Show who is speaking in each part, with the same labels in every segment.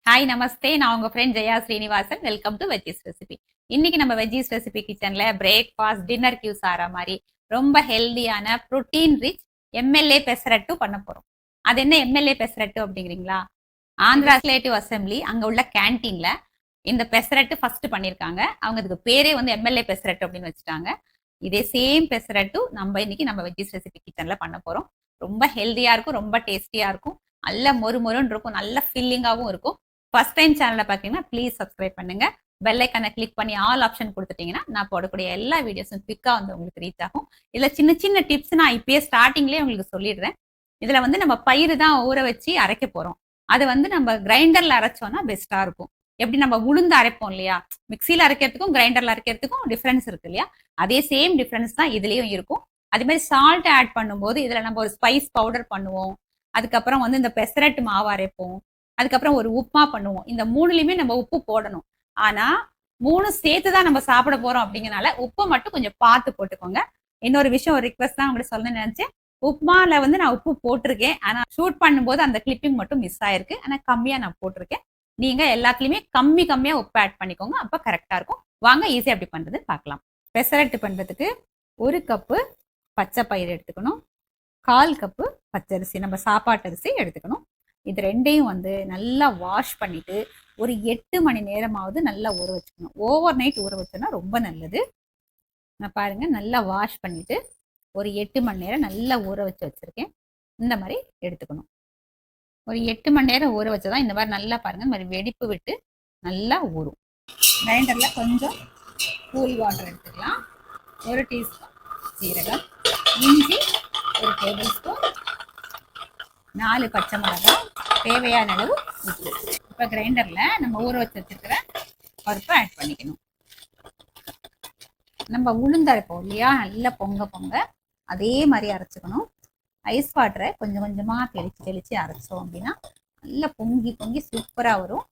Speaker 1: Hi நமஸ்தே. நான் உங்க friend Jaya Srinivasan. Welcome to veggies recipe. இன்னைக்கு நம்ம வெஜ்ஜீஸ் ரெசிபி கிச்சன்ல பிரேக்ஃபாஸ்ட் டின்னர் கியூஸ் ஆற மாதிரி ரொம்ப ஹெல்தியான புரோட்டீன் ரிச் எம்எல்ஏ பெசரட்டு பண்ண போறோம். அது என்ன எம்எல்ஏ பெசரட்டு அப்படிங்கிறீங்களா? ஆந்திரா லெஜிஸ்லேட்டிவ் அசம்பிளி அங்க உள்ள கேன்டீன்ல இந்த பெசரட்டு ஃபர்ஸ்ட் பண்ணிருக்காங்க. அவங்க இதுக்கு பேரே வந்து எம்எல்ஏ பெசரட்டு அப்படின்னு வச்சுட்டாங்க. இதே சேம் பெசரட்டு நம்ம வெஜ்ஜீஸ் ரெசிபி கிச்சன்ல பண்ண போறோம். ரொம்ப ஹெல்தியா இருக்கும், ரொம்ப டேஸ்டியா இருக்கும், நல்ல மொறு மொறுன்னு இருக்கும், நல்ல ஃபில்லிங்காகவும் இருக்கும். ஃபர்ஸ்ட் டைம் சேனலை பார்த்தீங்கன்னா ப்ளீஸ் சப்ஸ்கிரைப் பண்ணுங்க. பெல் ஐக்கானை கிளிக் பண்ணி ஆல் ஆப்ஷன் கொடுத்துட்டீங்கன்னா நான் போடக்கூடிய எல்லா வீடியோஸும் குவிக்காக வந்து உங்களுக்கு ரீச் ஆகும். இதில் சின்ன சின்ன டிப்ஸ் நான் இப்பயே ஸ்டார்டிங்லேயே உங்களுக்கு சொல்லிடுறேன். இதில் வந்து நம்ம பயிறு தான் ஊற வச்சு அரைக்க போகிறோம். அது வந்து நம்ம கிரைண்டரில் அரைச்சோன்னா பெஸ்ட்டாக இருக்கும். எப்படி நம்ம உளுந்து அரைப்போம் இல்லையா, மிக்சியில் அரைக்கிறதுக்கும் கிரைண்டரில் அரைக்கிறதுக்கும் டிஃப்ரென்ஸ் இருக்கு இல்லையா, அதே சேம் டிஃப்ரென்ஸ் தான் இதுலேயும் இருக்கும். அதே மாதிரி சால்ட் ஆட் பண்ணும்போது இதில் நம்ம ஒரு ஸ்பைஸ் பவுடர் பண்ணுவோம். அதுக்கப்புறம் வந்து இந்த பெசரட்டு மாவு அரைப்போம். அதுக்கப்புறம் ஒரு உப்புமா பண்ணுவோம். இந்த மூணுலையுமே நம்ம உப்பு போடணும். ஆனா 3 சேர்த்து தான் நம்ம சாப்பிட போறோம் அப்படிங்கறனால உப்பை மட்டும் கொஞ்சம் பார்த்து போட்டுக்கோங்க. இன்னொரு விஷயம், ஒரு ரிக்வஸ்ட் தான் உங்களுக்கு சொல்ல நினைச்சேன். உப்புமால வந்து நான் உப்பு போட்டிருக்கேன், ஆனா ஷூட் பண்ணும்போது அந்த கிளிப்பிங் மட்டும் மிஸ் ஆயிருக்கு. ஆனா கம்மியா நான் போட்டிருக்கேன். நீங்க எல்லாத்துலயுமே கம்மியா உப்பு ஆட் பண்ணிக்கோங்க, அப்ப கரெக்டா இருக்கும். வாங்க ஈஸியா எப்படி பண்றது பார்க்கலாம். பெசரட்டு பண்றதுக்கு 1 கப்பு பச்சை பயிறு எடுத்துக்கணும், 1/4 கப்பு பச்சரிசி, நம்ம சாப்பாட்டு அரிசி எடுத்துக்கணும். இது ரெண்டையும் வந்து நல்லா வாஷ் பண்ணிட்டு ஒரு 8 மணி நேரமாவது நல்லா ஊற வச்சுக்கணும். ஓவர் நைட் ஊற வச்சோன்னா ரொம்ப நல்லது. நான் பாருங்க நல்லா வாஷ் பண்ணிட்டு ஒரு 8 மணி நேரம் நல்லா ஊற வச்சிருக்கேன். இந்த மாதிரி எடுத்துக்கணும். ஒரு 8 மணி நேரம் ஊற வச்சதான் இந்த மாதிரி நல்லா பாருங்க, இந்த மாதிரி வெடிப்பு விட்டு நல்லா ஊறும். கிரைண்டர்ல கொஞ்சம் கூல் வாட்டர் எடுத்துக்கலாம். 1 டீஸ்பூன் சீரகம், இஞ்சி 1 டேபிள் ஸ்பூன், 4 பச்சை மிளகாய், தேவையான அளவு உப்பு. இப்போ கிரைண்டர்ல நம்ம ஊற வச்சிருக்கிற பருப்பை ஆட் பண்ணிக்கணும். நம்ம உளுந்து அரைப்போம் இல்லையா, நல்லா பொங்க அதே மாதிரி அரைச்சிக்கணும். ஐஸ் வாட்டரை கொஞ்சம் கொஞ்சமாக தெளிச்சு அரைச்சோம் அப்படின்னா நல்லா பொங்கி சூப்பராக வரும்.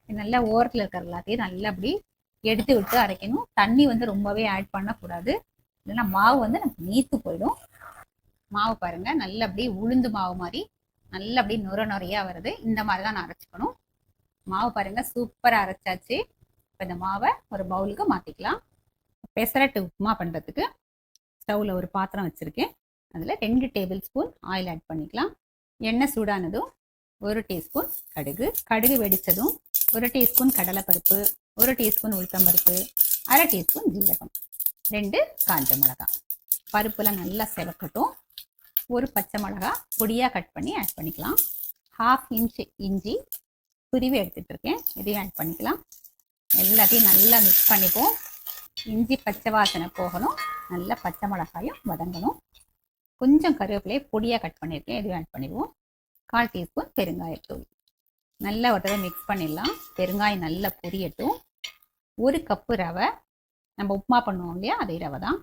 Speaker 1: நல்லா ஓரத்தில் இருக்கிற எல்லாத்தையும் நல்லா அப்படி எடுத்து விட்டு அரைக்கணும். தண்ணி வந்து ரொம்பவே ஆட் பண்ணக்கூடாது, இல்லைன்னா மாவு வந்து நமக்கு நீத்து போயிடும். மாவு பாருங்க நல்லா அப்படி உளுந்து மாவு மாதிரி நல்லா அப்படி நுரையா வருது. இந்த மாதிரி தான் நான் அரைச்சிக்கணும். மாவு பாருங்க சூப்பராக அரைச்சாச்சு. இப்போ இந்த மாவை ஒரு பவுலுக்கு மாற்றிக்கலாம். பெசரட்டு உப்புமா பண்ணுறதுக்கு ஸ்டவ்வில் ஒரு பாத்திரம் வச்சுருக்கேன். அதில் 2 டேபிள் ஸ்பூன் ஆயில் ஆட் பண்ணிக்கலாம். எண்ணெய் சூடானதும் 1 டீஸ்பூன் கடுகு வெடித்ததும் 1 டீஸ்பூன் கடலைப்பருப்பு, 1 டீஸ்பூன் உளுத்தம்பருப்பு, 1/2 டீஸ்பூன் ஜீரகம், 2 காஞ்ச மிளகாய். பருப்புலாம் நல்லா செவக்கட்டும். 1 பச்சை மிளகா பொடியாக கட் பண்ணி ஆட் பண்ணிக்கலாம். 1/2 இன்ச் இஞ்சி துருவி எடுத்துகிட்டு இருக்கேன், இதையும் ஆட் பண்ணிக்கலாம். எல்லாத்தையும் நல்லா மிக்ஸ் பண்ணிப்போம். இஞ்சி பச்சை வாசனை போகணும், நல்லா பச்சை மிளகாயும் வதங்கணும். கொஞ்சம் கருவேப்பிலையை பொடியாக கட் பண்ணியிருக்கேன், இதையும் ஆட் பண்ணிடுவோம். 1/4 டீஸ்பூன் பெருங்காயத்தூள். நல்லா ஒரு தடவை மிக்ஸ் பண்ணிடலாம். பெருங்காயம் நல்லா பொரியட்டும். 1 கப்பு ரவை, நம்ம உப்புமா பண்ணுவோம் இல்லையா, அதே ரவை தான்,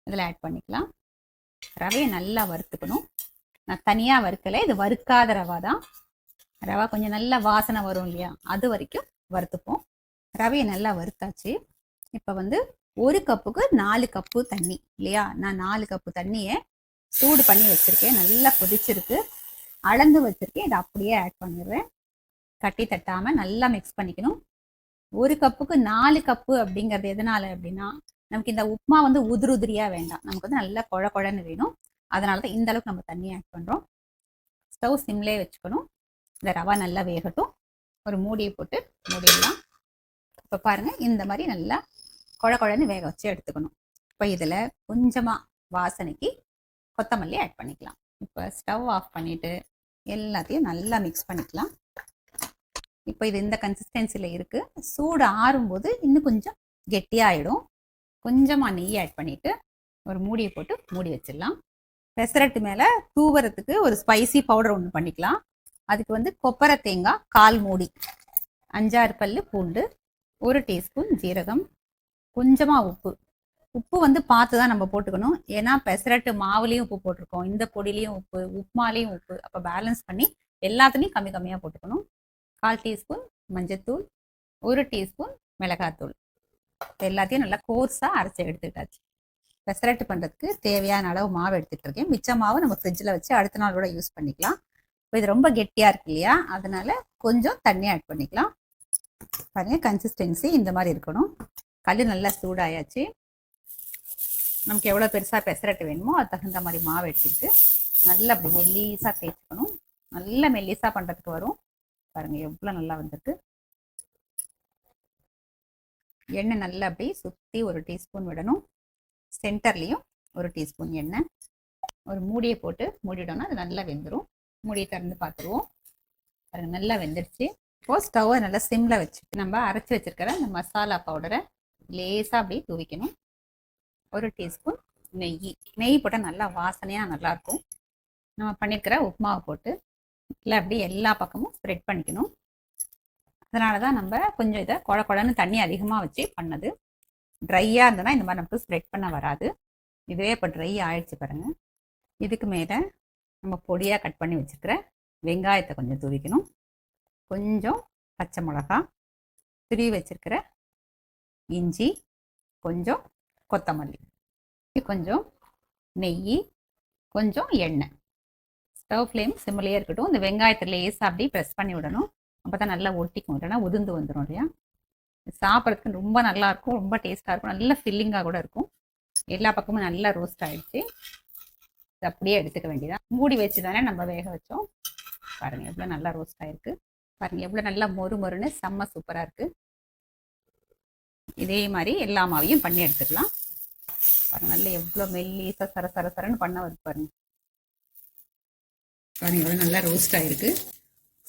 Speaker 1: இதில் ஆட் பண்ணிக்கலாம். ரவையை நல்லா வறுத்துக்கணும். நான் தனியாக வறுக்கலை, இது வறுக்காத ரவை தான். ரவை கொஞ்சம் நல்லா வாசனை வரும் இல்லையா, அது வரைக்கும் வறுத்துப்போம். ரவையை நல்லா வறுத்தாச்சு. இப்போ வந்து 1 கப்புக்கு 4 கப்பு தண்ணி இல்லையா, நான் 4 கப்பு தண்ணியை சூடு பண்ணி வச்சுருக்கேன். நல்லா கொதிச்சிருக்கு, அளந்து வச்சுருக்கேன். இதை அப்படியே ஆட் பண்ணிடுறேன். கட்டி தட்டாமல் நல்லா மிக்ஸ் பண்ணிக்கணும். 1 கப்புக்கு 4 கப்பு அப்படிங்கிறது எதனால அப்படின்னா, நமக்கு இந்த உப்புமா வந்து உதிரியாக வேண்டாம், நமக்கு வந்து நல்லா குழன்னு வேணும். அதனால தான் இந்த அளவுக்கு நம்ம தண்ணி ஆட் பண்ணுறோம். ஸ்டவ் சிம்லே வச்சுக்கணும். இந்த ரவை நல்லா வேகட்டும். ஒரு மூடியை போட்டு மூடிடலாம். இப்போ பாருங்கள் இந்த மாதிரி நல்லா குழன்னு வேக வச்சு எடுத்துக்கணும். இப்போ இதில் கொஞ்சமாக வாசனைக்கு கொத்தமல்லி ஆட் பண்ணிக்கலாம். இப்போ ஸ்டவ் ஆஃப் பண்ணிவிட்டு எல்லாத்தையும் நல்லா மிக்ஸ் பண்ணிக்கலாம். இப்போ இது இந்த கன்சிஸ்டன்சியில் இருக்குது. சூடு ஆறும்போது இன்னும் கொஞ்சம் கெட்டியாகிடும். கொஞ்சமாக நெய் ஆட் பண்ணிவிட்டு ஒரு மூடியை போட்டு மூடி வச்சிடலாம். பெசரட்டு மேலே தூவறதுக்கு ஒரு ஸ்பைசி பவுடர் ஒன்று பண்ணிக்கலாம். அதுக்கு வந்து கொப்பரை தேங்காய் 1/4 மூடி, 5-6 பல்லு பூண்டு, 1 டீஸ்பூன் ஜீரகம், கொஞ்சமாக உப்பு வந்து பார்த்து தான் நம்ம போட்டுக்கணும். ஏன்னா பெசரட்டு மாவுலேயும் உப்பு போட்டிருக்கோம், இந்த பொடிலையும் உப்பு, உப்புமாலையும் உப்பு. அப்போ பேலன்ஸ் பண்ணி எல்லாத்துலேயும் கம்மியாக போட்டுக்கணும். 1/4 டீஸ்பூன் மஞ்சத்தூள், 1 டீஸ்பூன் மிளகாத்தூள். எல்லாத்தையும் நல்லா கோர்ஸாக அரைச்சி எடுத்துக்கிட்டாச்சு. பெசரட்டு பண்ணுறதுக்கு தேவையான அளவு மாவு எடுத்துகிட்டு இருக்கேன். மிச்ச மாவு நம்ம ஃப்ரிட்ஜில் வச்சு அடுத்த நாள் கூட யூஸ் பண்ணிக்கலாம். இப்போ இது ரொம்ப கெட்டியாக இருக்கு இல்லையா, அதனால கொஞ்சம் தண்ணி ஆட் பண்ணிக்கலாம். பாருங்க கன்சிஸ்டன்சி இந்த மாதிரி இருக்கணும். கல் நல்லா சூடாயாச்சு. நமக்கு எவ்வளோ பெருசாக பெசரட்டு வேணுமோ அது தகுந்த மாதிரி மாவு எடுத்துக்கிட்டு நல்லா அப்படி மெல்லிஸாக தேய்ச்சிக்கணும். நல்லா மெல்லிஸாக பண்ணுறதுக்கு வரும். பாருங்கள் எவ்வளோ நல்லா வந்திருக்கு. எண்ணெய் நல்லா அப்படி சுற்றி ஒரு டீஸ்பூன் விடணும். சென்டர்லேயும் ஒரு டீஸ்பூன் எண்ணெய். ஒரு மூடியை போட்டு மூடிடணும். அது நல்லா வெந்துடும். மூடியை திறந்து பார்த்துருவோம். பாருங்கள் நல்லா வெந்துடுச்சு. இப்போது ஸ்டவ்வை நல்லா சிம்மில் வச்சுட்டு நம்ம அரைச்சி வச்சுருக்கிற அந்த மசாலா பவுடரை லேசாக அப்படி தூவிக்கணும். ஒரு டீஸ்பூன் நெய் போட்டால் நல்லா வாசனையாக நல்லாயிருக்கும். நம்ம பண்ணியிருக்கிற உப்புமாவை போட்டு இல்லை அப்படி எல்லா பக்கமும் ஸ்ப்ரெட் பண்ணிக்கணும். அதனால தான் நம்ம கொஞ்சம் இதை குழன்னு தண்ணி அதிகமாக வச்சு பண்ணது. ட்ரையாக இருந்ததுன்னா இந்த மாதிரி நமக்கு ஸ்ப்ரெட் பண்ண வராது. இதுவே இப்போ ட்ரை ஆயிடுச்சு பாருங்கள். இதுக்கு மேலே நம்ம பொடியாக கட் பண்ணி வச்சுருக்கிற வெங்காயத்தை கொஞ்சம் தூவிக்கணும். கொஞ்சம் பச்சை மிளகா, துருவி வச்சுருக்கிற இஞ்சி, கொஞ்சம் கொத்தமல்லி, கொஞ்சம் நெய், கொஞ்சம் எண்ணெய். ஸ்டவ் ஃப்ளேம் சிம்மிலேயே இருக்கட்டும். இந்த வெங்காயத்தை லேசாக அப்படி ப்ரெஸ் பண்ணி விடணும். அப்போ தான் நல்லா ஒட்டிக்கும், இல்லைன்னா உதிர்ந்து வந்துடும் இல்லையா. சாப்பிட்றதுக்கு ரொம்ப நல்லாயிருக்கும், ரொம்ப டேஸ்ட்டாக இருக்கும், நல்ல ஃபில்லிங்காக கூட இருக்கும். எல்லா பக்கமும் நல்லா ரோஸ்ட் ஆகிடுச்சு. இது அப்படியே எடுத்துக்க வேண்டியதான். மூடி வச்சு தானே நம்ம வேக வச்சோம். பாருங்கள் எவ்வளோ நல்லா ரோஸ்ட் ஆகிருக்கு. பாருங்கள் எவ்வளோ நல்லா மொறு மொறுன்னு செம்ம சூப்பராக இருக்குது. இதே மாதிரி எல்லா மாவையும் பண்ணி எடுத்துக்கலாம். பாருங்கள் நல்லா எவ்வளோ மெல்லிசாக சர சர சரன்னு பண்ண வருது பாருங்கள். பாருங்கள் எவ்வளோ நல்லா ரோஸ்ட் ஆகிருக்கு.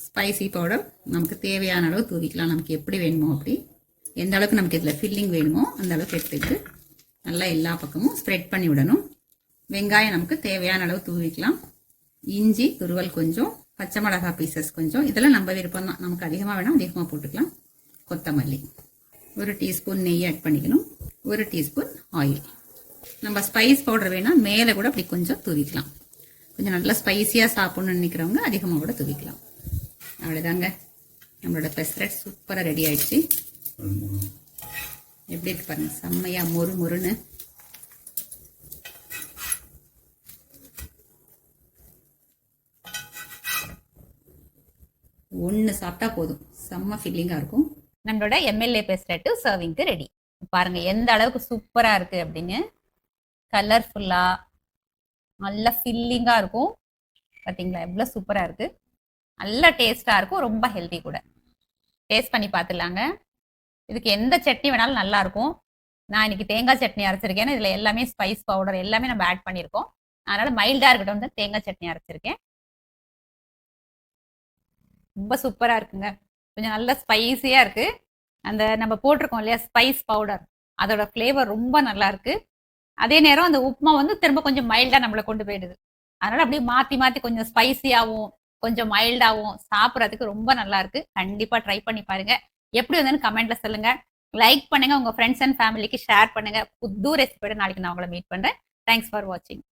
Speaker 1: ஸ்பைசி பவுடர் நமக்கு தேவையான அளவு தூவிக்கலாம். நமக்கு எப்படி வேணுமோ அப்படி, எந்த அளவுக்கு நமக்கு இதில் ஃபில்லிங் வேணுமோ அந்த அளவுக்கு எடுத்துக்கிட்டு நல்லா எல்லா பக்கமும் ஸ்ப்ரெட் பண்ணி விடணும். வெங்காயம் நமக்கு தேவையான அளவு தூவிக்கலாம். இஞ்சி துருவல் கொஞ்சம், பச்சை மிளகா பீசஸ் கொஞ்சம், இதெல்லாம் நம்ம விருப்பம் தான். நமக்கு அதிகமாக வேணால் அதிகமாக போட்டுக்கலாம். கொத்தமல்லி, ஒரு டீஸ்பூன் நெய் ஆட் பண்ணிக்கணும். ஒரு டீஸ்பூன் ஆயில். நம்ம ஸ்பைஸ் பவுடர் வேணால் மேலே கூட அப்படி கொஞ்சம் தூவிக்கலாம். கொஞ்சம் நல்லா ஸ்பைஸியாக சாப்பிட்ணுன்னு நினைக்கிறவங்க அதிகமாக கூட தூவிக்கலாம். அவ்வளோதாங்க, நம்மளோட பெசரட் சூப்பராக ரெடி ஆயிடுச்சு. எப்படி இருக்கு பாருங்க, செம்மையாக மொறு மொறுன்னு. ஒன்று சாப்பிட்டா போதும், செம்ம ஃபில்லிங்காக இருக்கும். நம்மளோட எம்எல்ஏ பெசரட்டு சர்விங்க்கு ரெடி. பாருங்க எந்த அளவுக்கு சூப்பராக இருக்கு அப்படின்னு. கலர்ஃபுல்லாக நல்ல ஃபில்லிங்காக இருக்கும். பார்த்தீங்களா எவ்வளோ சூப்பராக இருக்கு. நல்ல டேஸ்ட்டாக இருக்கும், ரொம்ப ஹெல்த்தி கூட. டேஸ்ட் பண்ணி பார்த்துலாங்க. இதுக்கு எந்த சட்னி வேணாலும் நல்லா இருக்கும். நான் இன்னைக்கு தேங்காய் சட்னி அரைச்சிருக்கேன். இதில் எல்லாமே ஸ்பைஸ் பவுடர் எல்லாமே நம்ம ஆட் பண்ணியிருக்கோம். அதனால மைல்டாக இருக்கட்டும் தேங்காய் சட்னி அரைச்சிருக்கேன். ரொம்ப சூப்பராக இருக்குங்க. கொஞ்சம் நல்ல ஸ்பைஸியாக இருக்கு. அந்த நம்ம போட்டிருக்கோம் இல்லையா ஸ்பைஸ் பவுடர், அதோட ஃப்ளேவர் ரொம்ப நல்லா இருக்கு. அதே நேரம் அந்த உப்புமா வந்து திரும்ப கொஞ்சம் மைல்டாக நம்மளை கொண்டு போயிடுது. அதனால அப்படியே மாற்றி மாற்றி கொஞ்சம் ஸ்பைசியாகவும் கொஞ்சம் மைல்டாகவும் சாப்பிட்றதுக்கு ரொம்ப நல்லா இருக்கு. கண்டிப்பாக ட்ரை பண்ணி பாருங்க. எப்படி வந்ததுன்னு கமெண்ட்ல சொல்லுங்க. லைக் பண்ணுங்க, உங்க ஃப்ரெண்ட்ஸ் அண்ட் ஃபேமிலிக்கு ஷேர் பண்ணுங்க. புது ரெசிபியோட நாளைக்கு நான் உங்களை மீட் பண்றேன். தேங்க்ஸ் ஃபார் வாட்சிங்.